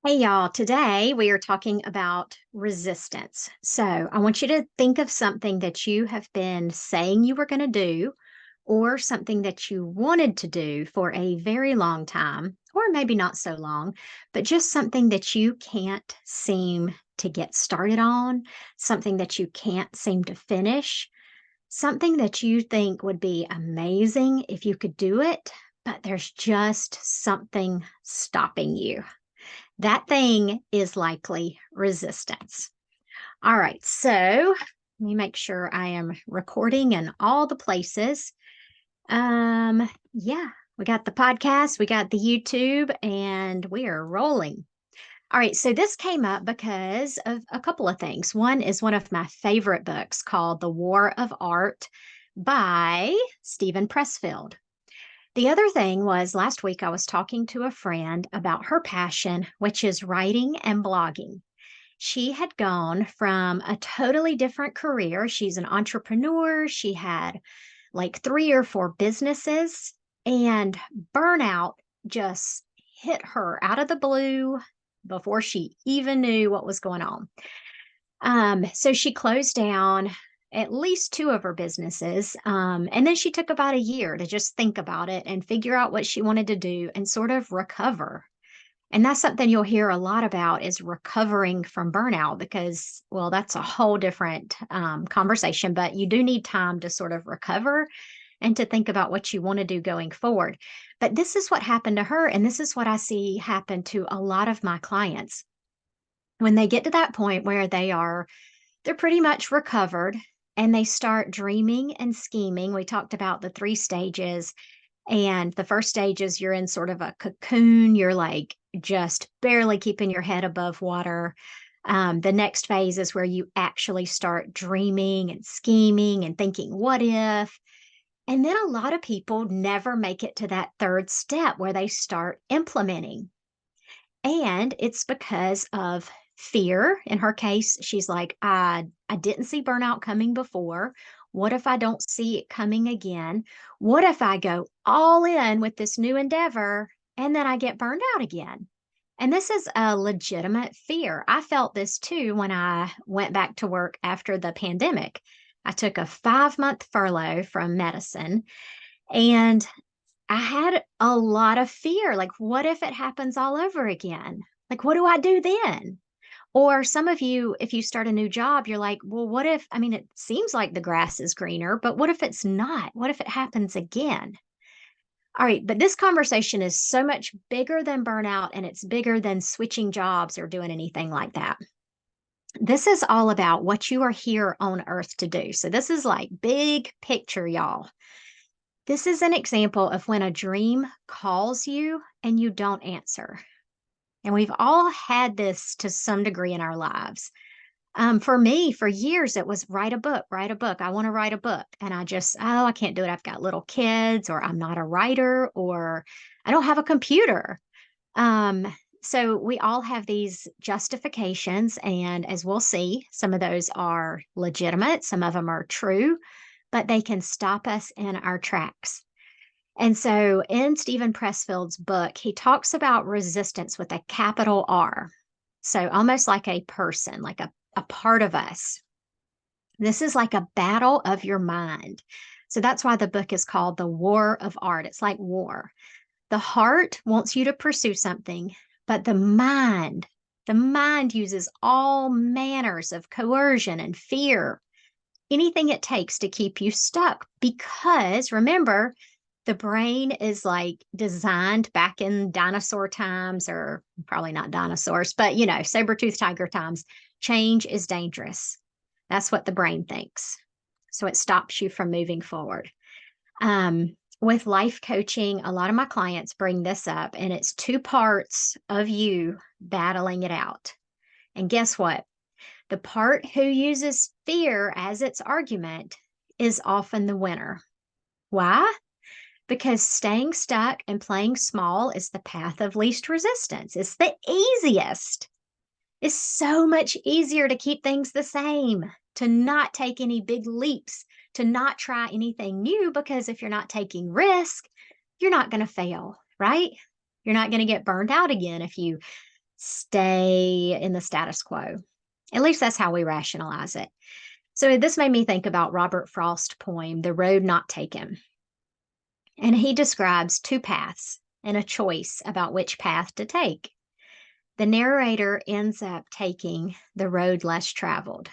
Hey, y'all. Today we are talking about resistance. So I want you to think of something that you have been saying you were going to do, or something that you wanted to do for a very long time, or maybe not so long, but just something that you can't seem to get started on, something that you can't seem to finish, something that you think would be amazing if you could do it, but there's just something stopping you. That thing is likely resistance. All right, so let me make sure I am recording in all the places. Yeah, we got the podcast, we got the YouTube, and we are rolling. All right, so this came up because of a couple of things. One is one of my favorite books called The War of Art by Stephen Pressfield. The other thing was last week I was talking to a friend about her passion, which is writing and blogging. She had gone from a totally different career. She's an entrepreneur. She had like three or four businesses, and burnout just hit her out of the blue before she even knew what was going on. So she closed down at least two of her businesses. And then she took about a year to just think about it and figure out what she wanted to do and sort of recover. And that's something you'll hear a lot about is recovering from burnout because, well, that's a whole different conversation, but you do need time to sort of recover and to think about what you want to do going forward. But this is what happened to her. And this is what I see happen to a lot of my clients. When they get to that point where they're pretty much recovered and they start dreaming and scheming. We talked about the three stages. And the first stage is you're in sort of a cocoon. You're like just barely keeping your head above water. The next phase is where you actually start dreaming and scheming and thinking, what if? And then a lot of people never make it to that third step where they start implementing. And it's because of fear. In her case, she's like, I didn't see burnout coming before. What if I don't see it coming again? What if I go all in with this new endeavor and then I get burned out again? And this is a legitimate fear. I felt this too when I went back to work after the pandemic. I took a 5-month furlough from medicine, and I had a lot of fear. Like, what if it happens all over again? Like, what do I do then? Or some of you, if you start a new job, you're like, well, what if, I mean, it seems like the grass is greener, but what if it's not? What if it happens again? All right, but this conversation is so much bigger than burnout and it's bigger than switching jobs or doing anything like that. This is all about what you are here on earth to do. So, this is like big picture, y'all. This is an example of when a dream calls you and you don't answer. And we've all had this to some degree in our lives. For me, for years, it was write a book, write a book. I want to write a book. And I just, oh, I can't do it. I've got little kids, or I'm not a writer, or I don't have a computer. Um, so we all have these justifications. And as we'll see, some of those are legitimate, some of them are true, but they can stop us in our tracks. And so in Stephen Pressfield's book, he talks about resistance with a capital R. So almost like a person, like a part of us. This is like a battle of your mind. So that's why the book is called The War of Art. It's like war. The heart wants you to pursue something, but the mind uses all manners of coercion and fear, anything it takes to keep you stuck. Because remember, the brain is like designed back in dinosaur times, or probably not dinosaurs, but saber-toothed tiger times. Change is dangerous. That's what the brain thinks. So it stops you from moving forward. With life coaching, a lot of my clients bring this up, and it's two parts of you battling it out. And guess what? The part who uses fear as its argument is often the winner. Why? Because staying stuck and playing small is the path of least resistance. It's the easiest. It's so much easier to keep things the same, to not take any big leaps, to not try anything new, because if you're not taking risk, you're not going to fail, right? You're not going to get burned out again if you stay in the status quo. At least that's how we rationalize it. So this made me think about Robert Frost's poem, The Road Not Taken. And he describes two paths and a choice about which path to take. The narrator ends up taking the road less traveled.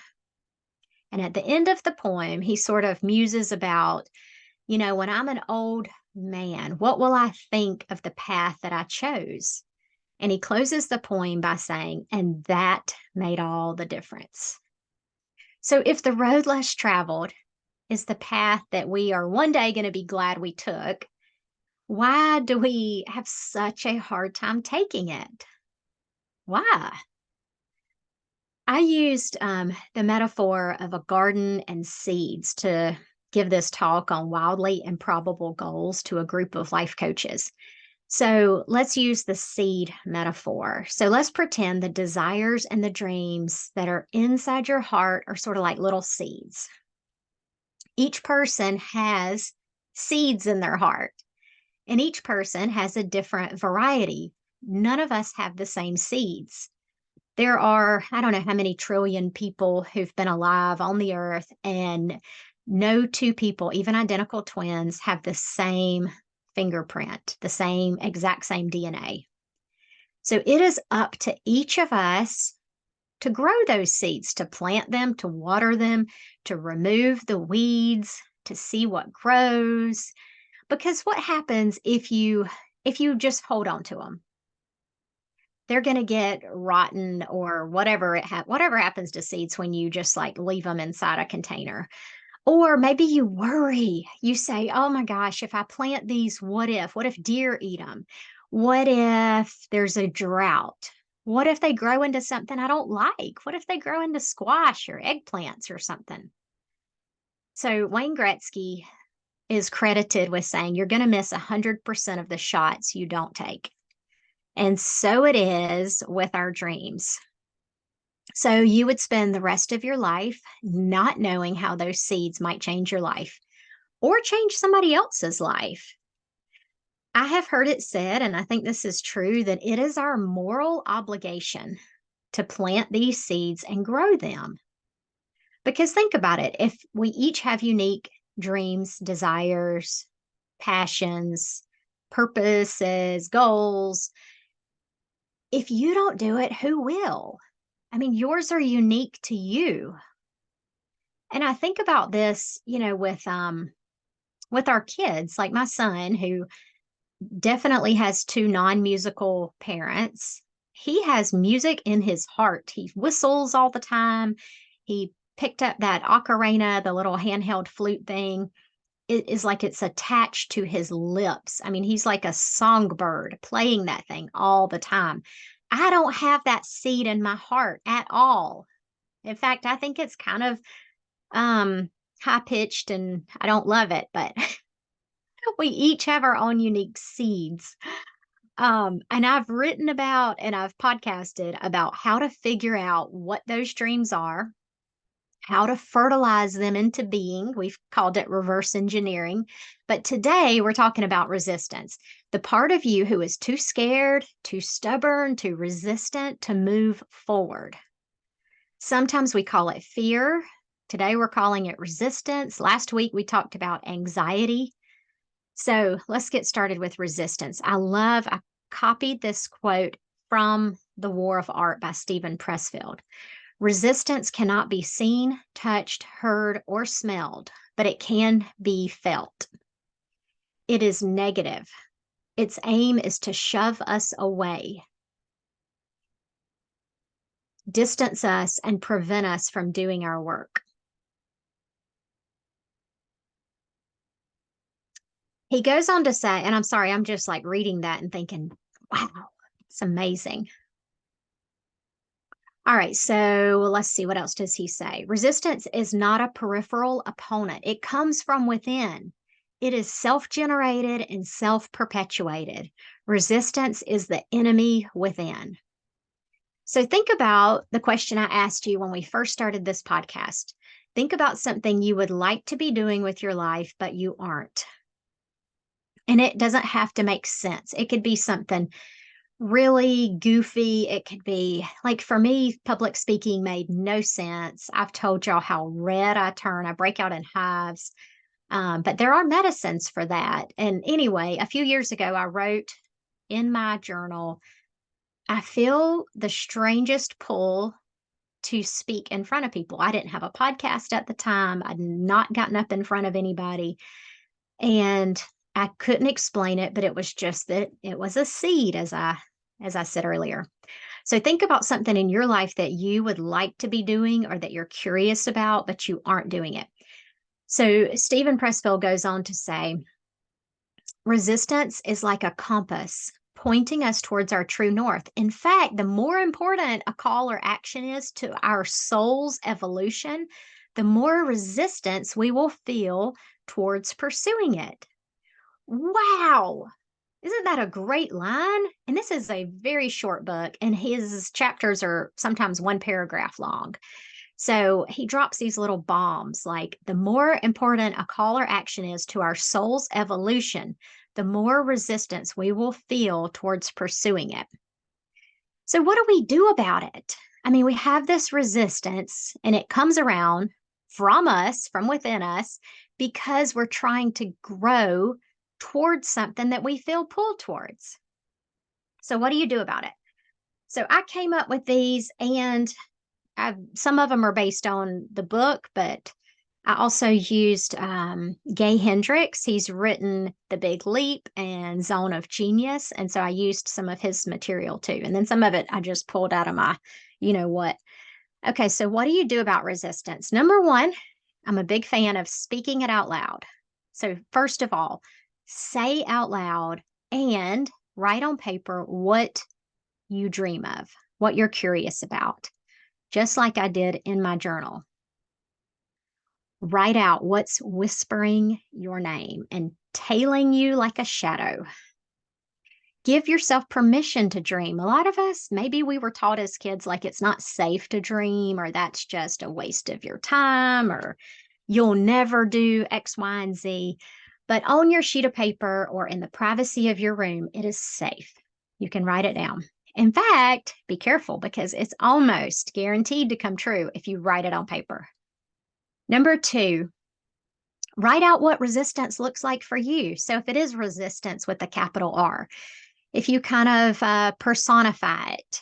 And at the end of the poem, he sort of muses about, when I'm an old man, what will I think of the path that I chose? And he closes the poem by saying, and that made all the difference. So if the road less traveled is the path that we are one day going to be glad we took, why do we have such a hard time taking it? Why? I used the metaphor of a garden and seeds to give this talk on wildly improbable goals to a group of life coaches. So let's use the seed metaphor. So let's pretend the desires and the dreams that are inside your heart are sort of like little seeds. Each person has seeds in their heart, and each person has a different variety. None of us have the same seeds. There are, I don't know how many trillion people who've been alive on the earth, and no two people, even identical twins, have the same fingerprint, the exact same DNA. So it is up to each of us to grow those seeds, to plant them, to water them, to remove the weeds, to see what grows. Because what happens if you just hold on to them? They're going to get rotten or whatever whatever happens to seeds when you just like leave them inside a container. Or maybe you worry. You say, "Oh my gosh, if I plant these, what if? What if deer eat them? What if there's a drought? What if they grow into something I don't like? What if they grow into squash or eggplants or something?" So Wayne Gretzky is credited with saying, "You're going to miss 100% of the shots you don't take." And so it is with our dreams. So you would spend the rest of your life not knowing how those seeds might change your life or change somebody else's life. I have heard it said, and I think this is true, that it is our moral obligation to plant these seeds and grow them. Because think about it, if we each have unique dreams, desires, passions, purposes, goals, if you don't do it, who will? I mean, yours are unique to you. And I think about this, with our kids, like my son, who definitely has two non-musical parents. He has music in his heart. He whistles all the time. He picked up that ocarina, the little handheld flute thing. It is like it's attached to his lips. I mean, he's like a songbird playing that thing all the time. I don't have that seed in my heart at all. In fact, I think it's kind of high pitched and I don't love it, but we each have our own unique seeds. And I've written about and I've podcasted about how to figure out what those dreams are, how to fertilize them into being. We've called it reverse engineering. But today we're talking about resistance, the part of you who is too scared, too stubborn, too resistant to move forward. Sometimes we call it fear. Today we're calling it resistance. Last week we talked about anxiety. So let's get started with resistance. I copied this quote from The War of Art by Steven Pressfield. Resistance cannot be seen, touched, heard, or smelled, but it can be felt. It is negative. Its aim is to shove us away, distance us, and prevent us from doing our work. He goes on to say, and I'm sorry, I'm just like reading that and thinking, wow, it's amazing. All right, so let's see, what else does he say? Resistance is not a peripheral opponent. It comes from within. It is self-generated and self-perpetuated. Resistance is the enemy within. So think about the question I asked you when we first started this podcast. Think about something you would like to be doing with your life, but you aren't. And it doesn't have to make sense. It could be something really goofy. It could be like for me, public speaking made no sense. I've told y'all how red I turn, I break out in hives. But there are medicines for that. And anyway, a few years ago, I wrote in my journal, I feel the strangest pull to speak in front of people. I didn't have a podcast at the time. I'd not gotten up in front of anybody. And I couldn't explain it, but it was just that it was a seed, as I said earlier. So think about something in your life that you would like to be doing or that you're curious about, but you aren't doing it. So Stephen Pressfield goes on to say, resistance is like a compass pointing us towards our true north. In fact, the more important a call or action is to our soul's evolution, the more resistance we will feel towards pursuing it. Wow. Isn't that a great line? And this is a very short book, and his chapters are sometimes one paragraph long. So he drops these little bombs like the more important a call or action is to our soul's evolution, the more resistance we will feel towards pursuing it. So, what do we do about it? I mean, we have this resistance, and it comes around from us, from within us, because we're trying to grow towards something that we feel pulled towards. So, what do you do about it? So, I came up with these, and some of them are based on the book, but I also used Gay Hendricks. He's written The Big Leap and Zone of Genius. And so I used some of his material too. And then some of it I just pulled out of my, you know what. Okay, so what do you do about resistance? Number one, I'm a big fan of speaking it out loud. So, first of all, say out loud and write on paper what you dream of, what you're curious about, just like I did in my journal. Write out what's whispering your name and tailing you like a shadow. Give yourself permission to dream. A lot of us, maybe we were taught as kids like it's not safe to dream, or that's just a waste of your time, or you'll never do X, Y, and Z. But on your sheet of paper or in the privacy of your room, it is safe. You can write it down. In fact, be careful because it's almost guaranteed to come true if you write it on paper. Number two, write out what resistance looks like for you. So if it is resistance with a capital R, if you kind of personify it,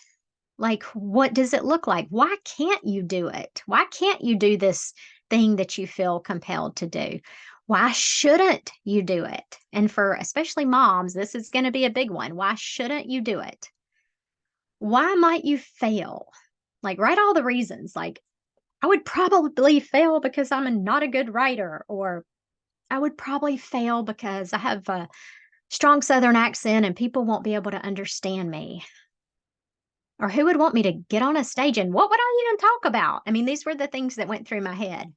like what does it look like? Why can't you do it? Why can't you do this thing that you feel compelled to do? Why shouldn't you do it? And for especially moms, this is going to be a big one. Why shouldn't you do it? Why might you fail? Like, write all the reasons. Like, I would probably fail because I'm not a good writer, or I would probably fail because I have a strong Southern accent and people won't be able to understand me. Or who would want me to get on a stage and what would I even talk about? I mean, these were the things that went through my head.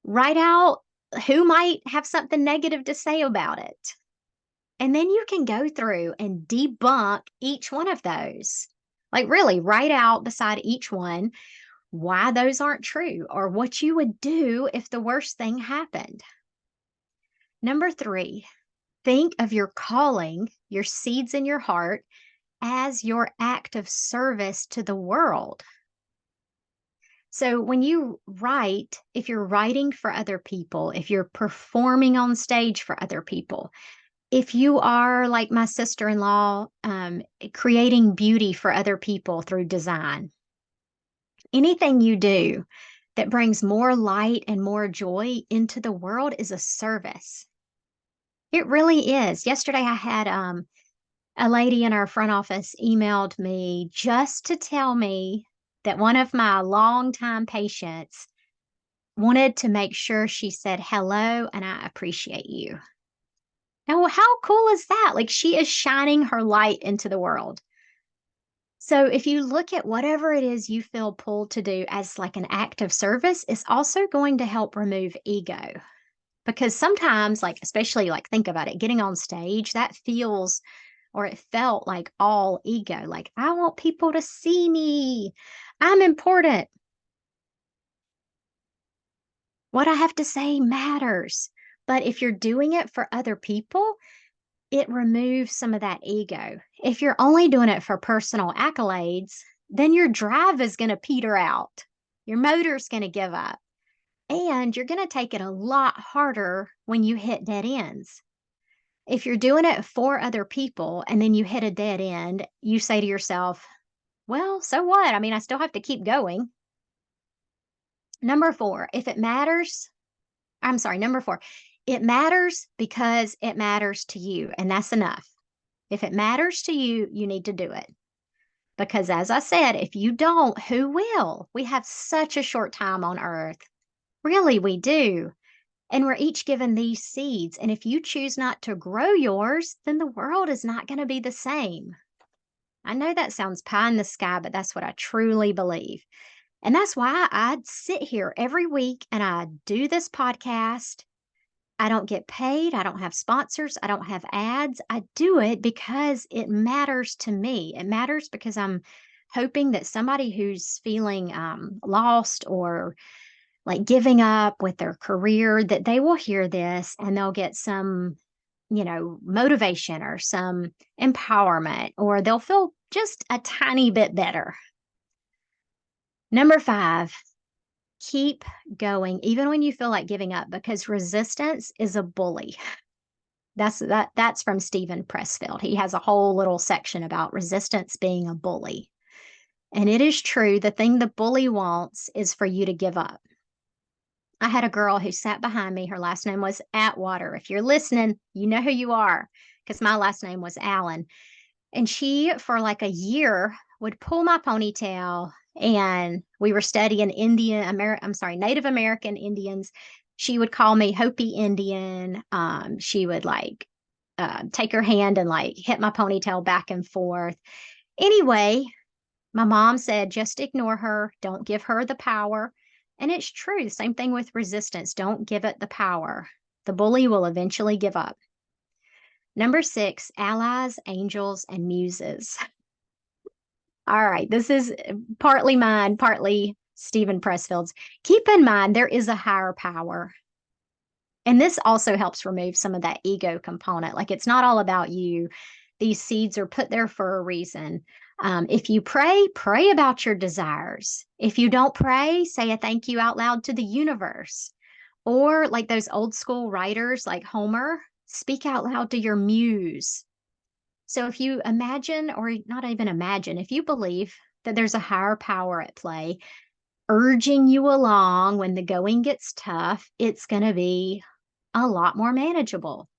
Write out who might have something negative to say about it. And then you can go through and debunk each one of those. Like, really, write out beside each one why those aren't true or what you would do if the worst thing happened. Number three, think of your calling, your seeds in your heart, as your act of service to the world. So when you write, if you're writing for other people, if you're performing on stage for other people, if you are like my sister-in-law, creating beauty for other people through design, anything you do that brings more light and more joy into the world is a service. It really is. Yesterday, I had a lady in our front office emailed me just to tell me that one of my longtime patients wanted to make sure she said hello and I appreciate you. Now, how cool is that? Like, she is shining her light into the world. So if you look at whatever it is you feel pulled to do as like an act of service, it's also going to help remove ego. Because sometimes, like, especially like think about it, getting on stage, that feels or it felt like all ego. Like, I want people to see me. I'm important. What I have to say matters. But if you're doing it for other people, it removes some of that ego. If you're only doing it for personal accolades, then your drive is going to peter out. Your motor's going to give up. And you're going to take it a lot harder when you hit dead ends. If you're doing it for other people and then you hit a dead end, you say to yourself, well, so what? I mean, I still have to keep going. Number four, number four, it matters because it matters to you, and that's enough. If it matters to you, you need to do it. Because as I said, if you don't, who will? We have such a short time on earth. Really, we do. And we're each given these seeds. And if you choose not to grow yours, then the world is not going to be the same. I know that sounds pie in the sky, but that's what I truly believe. And that's why I sit here every week and I do this podcast. I don't get paid. I don't have sponsors. I don't have ads. I do it because it matters to me. It matters because I'm hoping that somebody who's feeling lost or like giving up with their career, that they will hear this and they'll get some, motivation or some empowerment, or they'll feel just a tiny bit better. Number 5, keep going even when you feel like giving up, because resistance is a bully. That's from Steven Pressfield. He has a whole little section about resistance being a bully. And it is true. The thing the bully wants is for you to give up. I had a girl who sat behind me. Her last name was Atwater. If you're listening, you know who you are, because my last name was Allen. And she, for like a year, would pull my ponytail, and we were studying Native American Indians. She would call me Hopi Indian. She would take her hand and like hit my ponytail back and forth. Anyway, my mom said, just ignore her. Don't give her the power. And it's true. Same thing with resistance. Don't give it the power. The bully will eventually give up. Number 6, allies, angels, and muses. All right, this is partly mine, partly Steven Pressfield's. Keep in mind, there is a higher power. And this also helps remove some of that ego component. Like, it's not all about you. These seeds are put there for a reason. If you pray about your desires. If you don't pray, say a thank you out loud to the universe. Or like those old school writers like Homer, speak out loud to your muse. So if you imagine, or not even imagine, if you believe that there's a higher power at play, urging you along when the going gets tough, it's going to be a lot more manageable.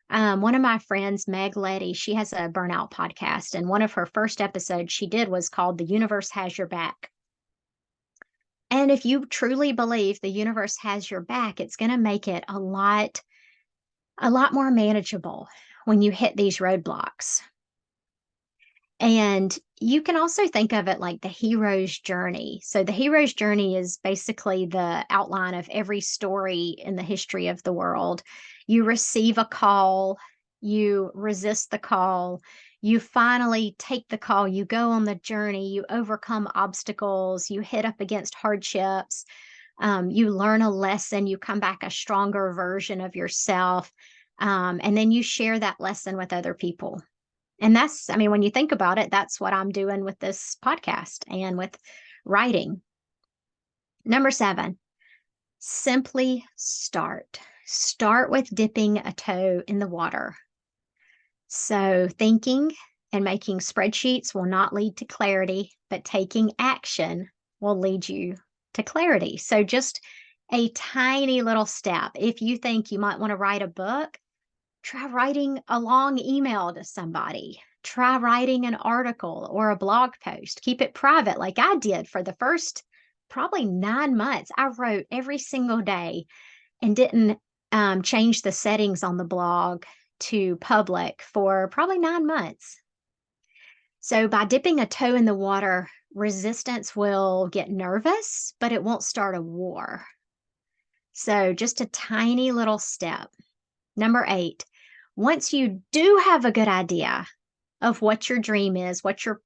One of my friends, Meg Letty, she has a burnout podcast, and one of her first episodes she did was called The Universe Has Your Back. And if you truly believe the universe has your back, it's going to make it a lot more manageable when you hit these roadblocks. And you can also think of it like the hero's journey. So the hero's journey is basically the outline of every story in the history of the world. You receive a call, you resist the call, you finally take the call, you go on the journey, you overcome obstacles, you hit up against hardships, you learn a lesson, you come back a stronger version of yourself, and then you share that lesson with other people. And when you think about it, that's what I'm doing with this podcast and with writing. Number 7, simply start. Start with dipping a toe in the water. So thinking and making spreadsheets will not lead to clarity, but taking action will lead you to clarity. So just a tiny little step. If you think you might want to write a book, try writing a long email to somebody. Try writing an article or a blog post. Keep it private like I did for the first probably 9 months. I wrote every single day and didn't change the settings on the blog to public for probably 9 months. So by dipping a toe in the water, resistance will get nervous, but it won't start a war. So just a tiny little step. Number 8, once you do have a good idea of what your dream is, what your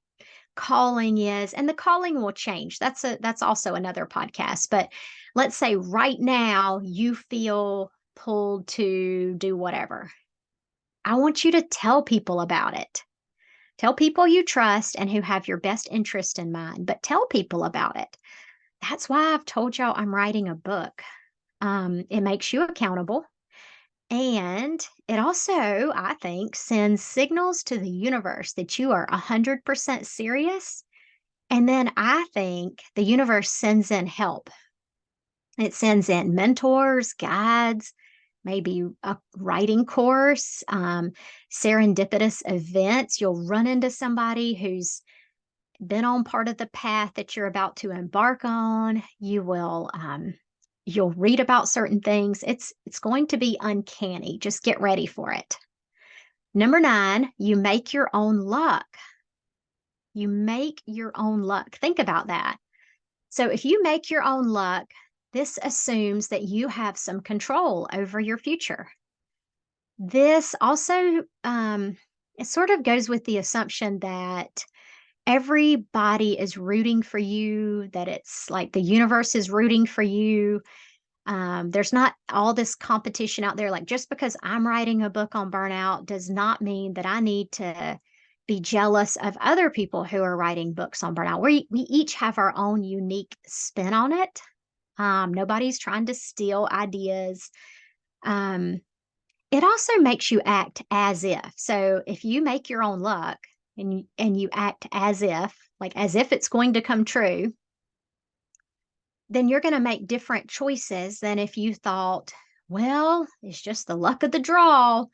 calling is, and the calling will change. That's also another podcast. But let's say right now you feel pulled to do whatever. I want you to tell people about it. Tell people you trust and who have your best interest in mind, but tell people about it. That's why I've told y'all I'm writing a book. It makes you accountable. And it also, I think, sends signals to the universe that you are 100% serious. And then I think the universe sends in help. It sends in mentors, guides, maybe a writing course, serendipitous events. You'll run into somebody who's been on part of the path that you're about to embark on. You'll read about certain things. It's going to be uncanny. Just get ready for it. Number 9, you make your own luck. You make your own luck. Think about that. So if you make your own luck, this assumes that you have some control over your future. This also, it sort of goes with the assumption that everybody is rooting for you, that it's like the universe is rooting for you. There's not all this competition out there. Like, just because I'm writing a book on burnout does not mean that I need to be jealous of other people who are writing books on burnout. We each have our own unique spin on it. Nobody's trying to steal ideas. Um, it also makes you act as if. So if you make your own luck and you act as if, like as if it's going to come true, then you're going to make different choices than if you thought, well, it's just the luck of the draw.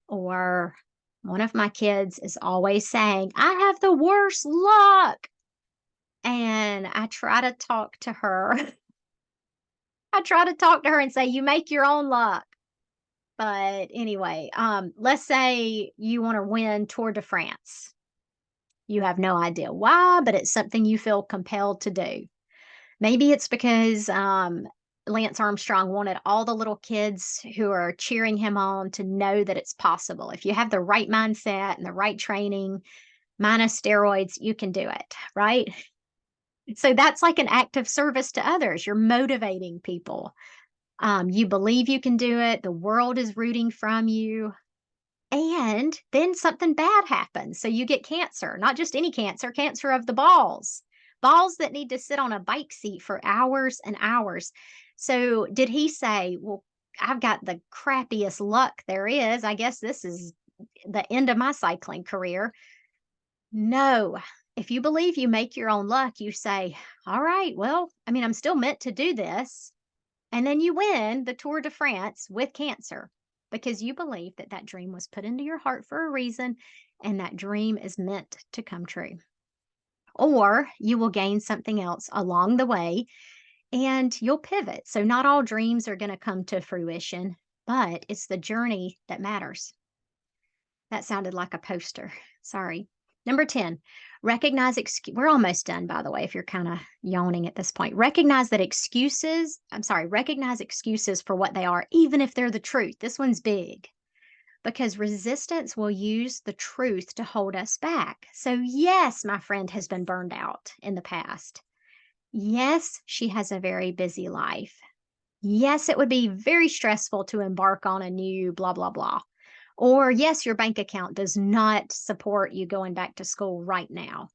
Or one of my kids is always saying, I have the worst luck. And I try to talk to her. I try to talk to her and say, you make your own luck. But anyway, let's say you want to win Tour de France. You have no idea why, but it's something you feel compelled to do. Maybe it's because Lance Armstrong wanted all the little kids who are cheering him on to know that it's possible. If you have the right mindset and the right training, minus steroids, you can do it, right? So that's like an act of service to others. You're motivating people. You believe you can do it. The world is rooting from you. And then something bad happens. So you get cancer, not just any cancer, cancer of the balls that need to sit on a bike seat for hours and hours. So did he say, well, I've got the crappiest luck there is. I guess this is the end of my cycling career. No. If you believe you make your own luck, you say, all right, well, I mean, I'm still meant to do this. And then you win the Tour de France with cancer because you believe that that dream was put into your heart for a reason and that dream is meant to come true. Or you will gain something else along the way and you'll pivot. So, not all dreams are going to come to fruition, but it's the journey that matters. That sounded like a poster. Sorry. Number 10, we're almost done, by the way, if you're kind of yawning at this point. Recognize excuses for what they are, even if they're the truth. This one's big because resistance will use the truth to hold us back. So, yes, my friend has been burned out in the past. Yes, she has a very busy life. Yes, it would be very stressful to embark on a new blah, blah, blah. Or, yes, your bank account does not support you going back to school right now.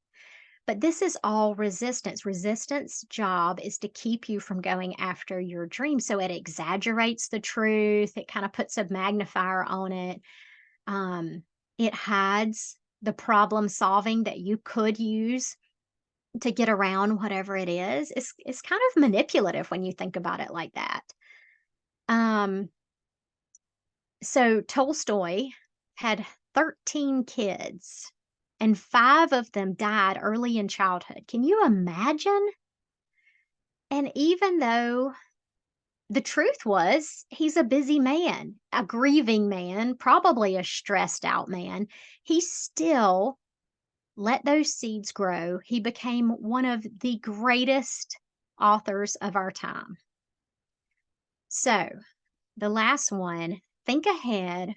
But this is all resistance. Resistance job is to keep you from going after your dream. So it exaggerates the truth. It kind of puts a magnifier on it. It hides the problem solving that you could use to get around whatever it is. It's kind of manipulative when you think about it like that. Um, so Tolstoy had 13 kids and 5 of them died early in childhood. Can you imagine? And even though the truth was he's a busy man, a grieving man, probably a stressed out man, he still let those seeds grow. He became one of the greatest authors of our time. So, the last one, think ahead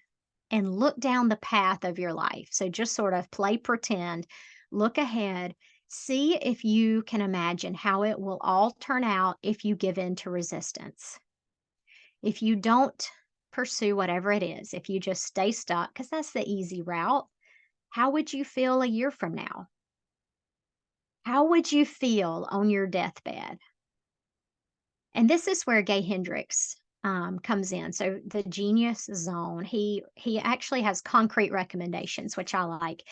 and look down the path of your life. So just sort of play pretend, look ahead, see if you can imagine how it will all turn out if you give in to resistance. If you don't pursue whatever it is, if you just stay stuck, because that's the easy route, How would you feel a year from now? How would you feel on your deathbed? And this is where Gay Hendricks comes in. So the genius zone, he actually has concrete recommendations, which I like.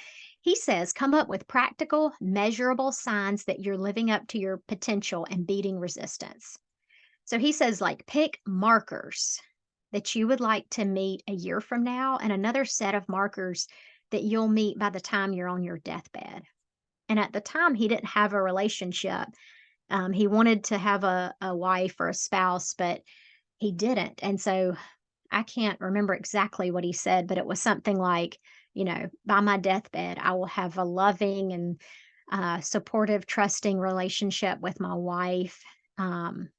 He says, come up with practical, measurable signs that you're living up to your potential and beating resistance. So he says, like, pick markers that you would like to meet a year from now, and another set of markers that you'll meet by the time you're on your deathbed. And at the time, he didn't have a relationship. He wanted to have a wife or a spouse, but he didn't. And so I can't remember exactly what he said, but it was something like, by my deathbed, I will have a loving and supportive, trusting relationship with my wife. Um,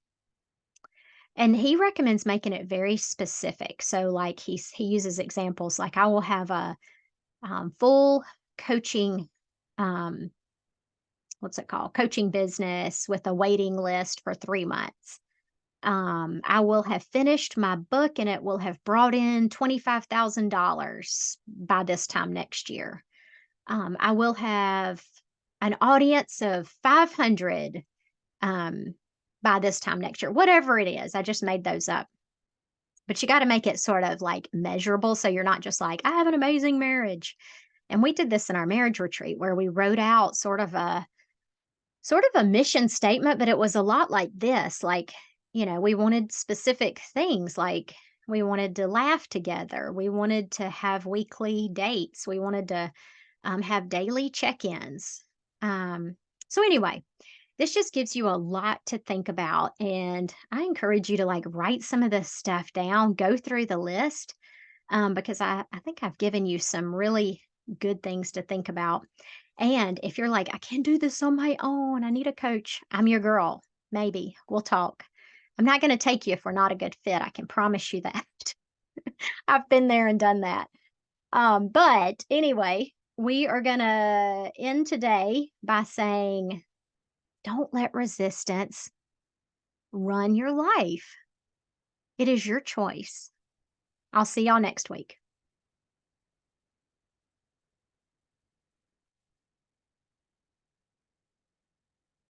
and he recommends making it very specific. So, like he uses examples like I will have a full coaching um, what's it called? Coaching business with a waiting list for 3 months. I will have finished my book and it will have brought in $25,000 by this time next year. I will have an audience of 500 um, by this time next year, whatever it is. I just made those up. But you got to make it sort of like measurable. So you're not just like, I have an amazing marriage. And we did this in our marriage retreat where we wrote out sort of a mission statement, but it was a lot like this. Like, we wanted specific things like we wanted to laugh together. We wanted to have weekly dates. We wanted to have daily check ins. So, anyway, this just gives you a lot to think about. And I encourage you to like write some of this stuff down, go through the list, because I think I've given you some really good things to think about. And if you're like, I can't do this on my own, I need a coach, I'm your girl. Maybe we'll talk. I'm not going to take you if we're not a good fit. I can promise you that. I've been there and done that. But anyway, we are going to end today by saying, don't let resistance run your life. It is your choice. I'll see y'all next week.